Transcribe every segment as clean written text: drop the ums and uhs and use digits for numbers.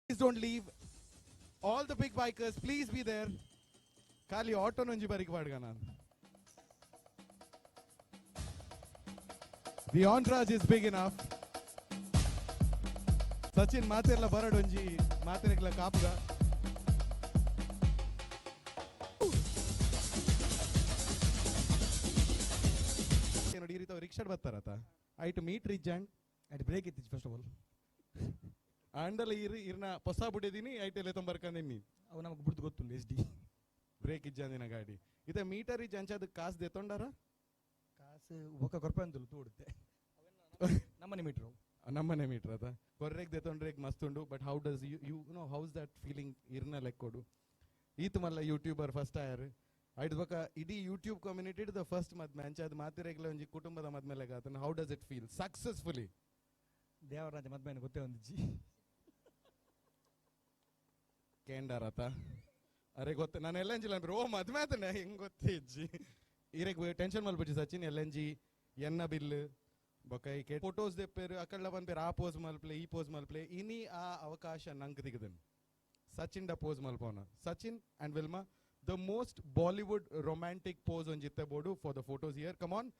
Please don't leave. All the big bikers, please be there. Kali auto nunji bariki padga nan. The entourage is big enough. Sachin materla baradonji materekla kapuga. Kenodi irita rickshaw battarata. I to meet Rich and break it first of all. ಆಂಡಲ ಇರ್ನ ಹೊಸ ಬುಡಿದೀನಿ itel ತೊಂಬರ್ಕಂದಿನಿ ಅವು ನಮಗೆ ಬಿಡ್ದು ಗೊತ್ತುಂಡು S D break ಇಜ್ಜಂದಿನ ಗಾಡಿ ಇದ metre ಇಜ್ಜ ಅಂಚದ ಕಾಸು ದೆತ್ತೊಂಡಾರ ಕಾಸು ಒಕ್ಕ ಕೊರ್ಪಂತಲು ತೋಡುತ್ತೆ ನಮ್ಮನೆ ಮೀಟರ್ ಅದ ಕೊರ್ರೆಗ್ ದೆತ್ತೊಂಡ್ರೆಗ್ ಮಸ್ತುಂಡು but how does you know how's that feeling ಇರ್ನ ಲೆಕ್ಕೊಡು ಈತ್ ಮಲ್ಲ ಯೂಟ್ಯೂಬರ್ ಫಸ್ಟ್ ಆಯರ್ ಐಟ್ ಬಕ ಇಡೀ ಯೂಟ್ಯೂಬ್ ಕಮ್ಯುನಿಟಿ ದ ಫಸ್ಟ್ ಮದ್ಮೆ ಅಂಚದ ಮಾತಿರೆಗ್ಲ ಒಂಜಿ ಕುಟುಂಬದ ಮದ್ಮೆಲೆಗ ಆತನ how does it feel successfully Devaraja ಮದ್ಮೆನ ಗೊತ್ತೇ ಒಂದಿಜ್ಜಿ ಕೇಂಡಾರತ ಅರೆ ಗೊತ್ತ ನಾನು ಎಲ್ಲಂಜಿಲ್ಲ ಅಂದ್ರೆ ಓ ಮದ್ವೆ ಆತನೆ ಹೆಂಗ್ ಗೊತ್ತೇ ಇಜ್ಜಿ ಇರೆಗ್ ಟೆನ್ಷನ್ ಮಲ್ಬಿಟ್ಟು ಸಚಿನ್ ಎಲ್ಲಂಜಿ ಎನ್ನ ಬಿಲ್ ಬೊಕ ಈ ಫೋಟೋಸ್ ದೆಪ್ಪೇರು ಅಕಳ್ಳ ಬಂದ್ಪೇರು ಆ ಪೋಸ್ ಮಲ್ಪ್ಲೆ ಈ ಪೋಸ್ ಮಲ್ಪ್ಲೆ ಇನಿ ಆ ಅವಕಾಶ ನಂಗೆ ದಿಗದನ್ ಸಚಿನ್ ದ ಪೋಸ್ ಮಲ್ಪೋನ Sachin and Wilma the most Bollywood romantic pose ಒಂಜಿತ್ತೆ board for the photos here come on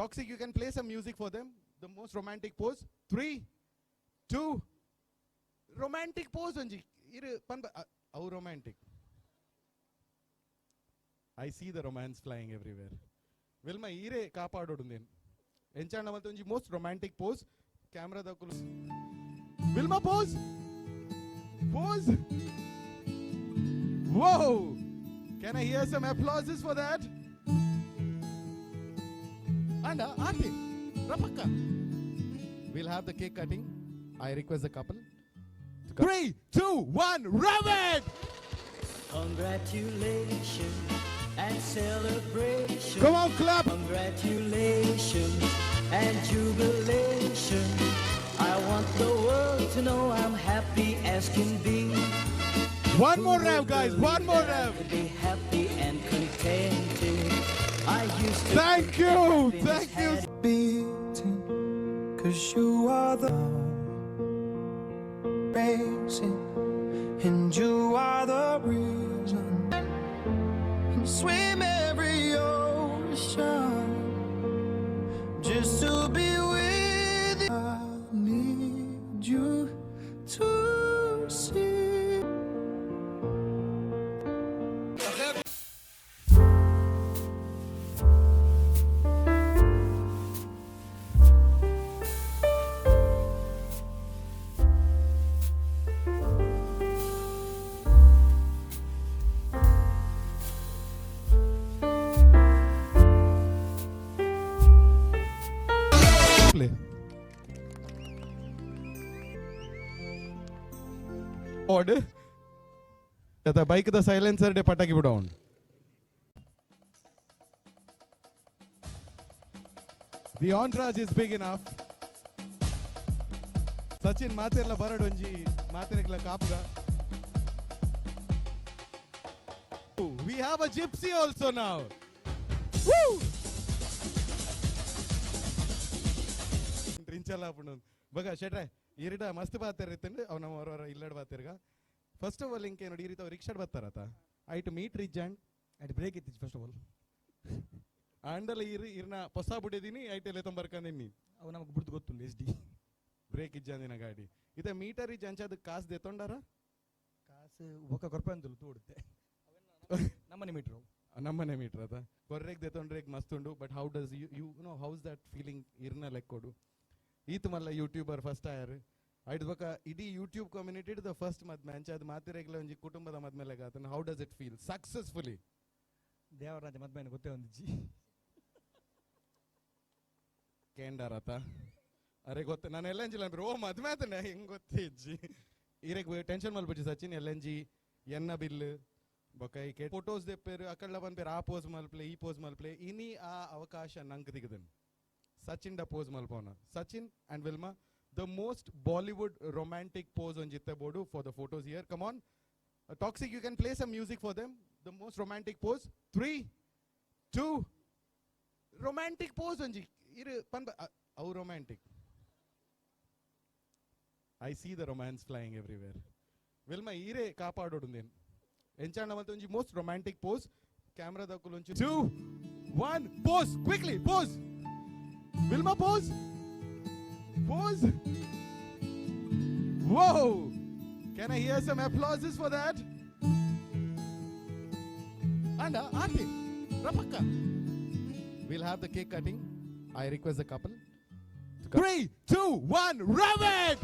toxic you can play some music for them the most romantic pose 3 2 romantic pose ಒಂಜಿ ಇರು ಪನ್ಬ ಅವು romantic I see the romance flying everywhere Wilma ಈರೇ ಕಾಪಾಡೋಡುಂದೇನು ಎಂಚಾಂಡ ಮತ್ತೆ ಒಂಜಿ ಮೋಸ್ಟ್ ರೊಮ್ಯಾಂಟಿಕ್ ಪೋಸ್ ಕ್ಯಾಮ್ರಾದ Wilma pose Whoa! Can I hear some applauses for that? And Aarti, Rapakka. We'll have the cake cutting. I request the couple. 3, 2, 1, rev it! Congratulations and celebration. Come on, clap! Congratulations and jubilation. I want the world to know I'm happy as can be. One more rev, guys. One more rev. Be happy and contented. I used to Thank you. Thank you. Beating, 'cause you are the racing, and you are the reason. And swim every ocean just to be with you. I need you to see. Order. The bike the silencer de pataki down. The entourage is big enough. Sachin materla baradonji materekla kapuga. We have a gypsy also now. Woo! Rinchalla appudu. Baga shetre irida mast baatirritende avna avara illad baatirga. First of all inke nodi irita rickshaw battarata. I to meet Rich and break it first of all. ಆಂಡಲ ಇರ್ನ ಹೊಸ ಬುಡಿದೀನಿ itel ತೊಂಬರ್ಕಂದಿನಿ ಅವು ನಮಗೆ ಬಿಡ್ದು ಗೊತ್ತುಂಡು S D break ಇಜ್ಜಂದಿನ ಗಾಡಿ ಇದ metre ಇಜ್ಜ ಅಂಚದ ಕಾಸು ದೆತ್ತೊಂಡಾರ ಕಾಸು ಒಕ್ಕ ಕೊರ್ಪಂತಲು ತೋಡುತ್ತೆ ನಮ್ಮನೆ ಮೀಟರ್ ಅದ ಕೊರ್ರೆಗ್ ದೆತ್ತೊಂಡ್ರೆಗ್ ಮಸ್ತುಂಡು but how does you know how's that feeling ಇರ್ನ ಲೆಕ್ಕೊಡು ಈತ್ ಮಲ್ಲ ಯೂಟ್ಯೂಬರ್ ಫಸ್ಟ್ ಆಯರ್ ಐಟ್ ಬಕ ಇಡೀ ಯೂಟ್ಯೂಬ್ ಕಮ್ಯುನಿಟಿ ದ ಫಸ್ಟ್ ಮದ್ಮೆ ಅಂಚದ ಮಾತಿರೆಗ್ಲ ಒಂಜಿ ಕುಟುಂಬದ ಮದ್ಮೆಲೆಗ ಆತನ how does it feel successfully Devaraja ಮದ್ಮೆನ ಗೊತ್ತೇ ಒಂದಿಜ್ಜಿ ಕೇಂಡಾರತ ಅರೆ ಗೊತ್ತ ನಾನು ಎಲ್ಲಂಜಿಲ್ಲ ಅಂದ್ರೆ ಓ ಮದ್ವೆ ಆತನೆ ಹೆಂಗ್ ಗೊತ್ತೇ ಇಜ್ಜಿ ಇರೆಗ್ ಟೆನ್ಷನ್ ಮಲ್ಬಿಟ್ಟು ಸಚಿನ್ ಎಲ್ಲಂಜಿ ಎನ್ನ ಬಿಲ್ ಬೊಕ ಈ ಫೋಟೋಸ್ ದೆಪ್ಪೇರು ಅಕಳ್ಳ ಬಂದ್ಪೇರು ಆ ಪೋಸ್ ಮಲ್ಪ್ಲೆ ಈ ಪೋಸ್ ಮಲ್ಪ್ಲೆ ಇನಿ ಆ ಅವಕಾಶ ನಂಗೆ ದಿಗದನ್ ಸಚಿನ್ ದ ಪೋಸ್ ಮಲ್ಪೋನ Sachin and Wilma the most Bollywood romantic pose ಒಂಜಿತ್ತೆ board for the photos here come on toxic you can play some music for them the most romantic pose 3 2 romantic pose ಒಂಜಿ ಇರು ಪನ್ಬ ಅವು romantic I see the romance flying everywhere Wilma ಈರೇ ಕಾಪಾಡೋಡು నేను ಎಂಚಾಂಡ ಮತ್ತೊಂಜಿ ಮೋಸ್ಟ್ ರೊಮ್ಯಾಂಟಿಕ್ ಪೋಸ್ ಕ್ಯಾಮೆರಾ ದಕ್ಕುಲೊಂಚಿ 2 1 pose quickly pose Wilma pose whoa can I hear some applauses for that and auntie rapakka we'll have the cake cutting I request the couple 3 2 1 rub it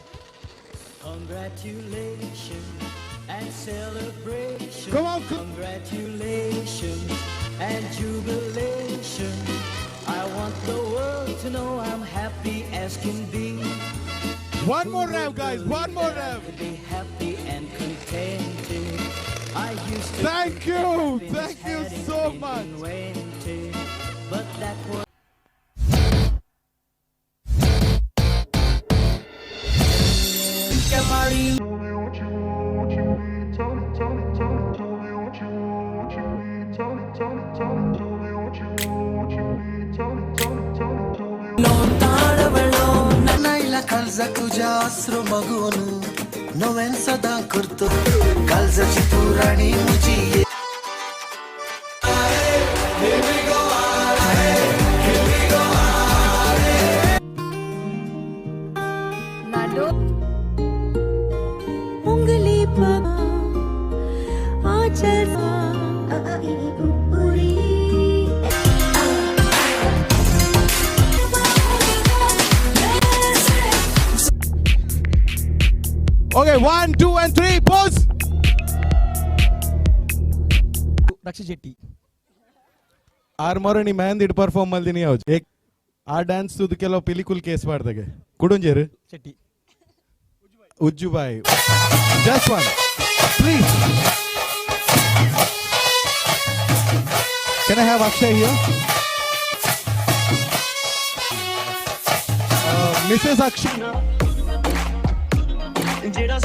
Congratulations and celebration. Come on, Congratulations and jubilation. I want the world to know I'm happy as can be. One more rev, guys. One more rev. Be happy and contented. I used to Thank you. Thank you so much. But that was काळजा तुझ्या अश्रू बघून नव्यान सदा करतो काळजाची तू राणी मुझी उंगली पर आंचल पूरी Okay, 1 2 and 3 pose Rakshi Shetty ಆರ್ಮೋರಣಿ ಮ್ಯಾಂದಿಡ್ ಪರ್ಫಾರ್ಮ್ ಮಲ್ದಿನಿ ಯಾವ್ದು ಏಕ್ ಆ ಡ್ಯಾನ್ಸ್ ತುದು ಕೆಲವು ಪಿಲಿಕುಲ್ ಕೇಸ್ ಮಾಡ್ದಾಗೆ ಕುಡುಂಜೇರು शेट्टी ಉಜ್ಜುಬಾಯಿ just one please Can I have Akshay here? Mrs. Akshay here. जेड़ा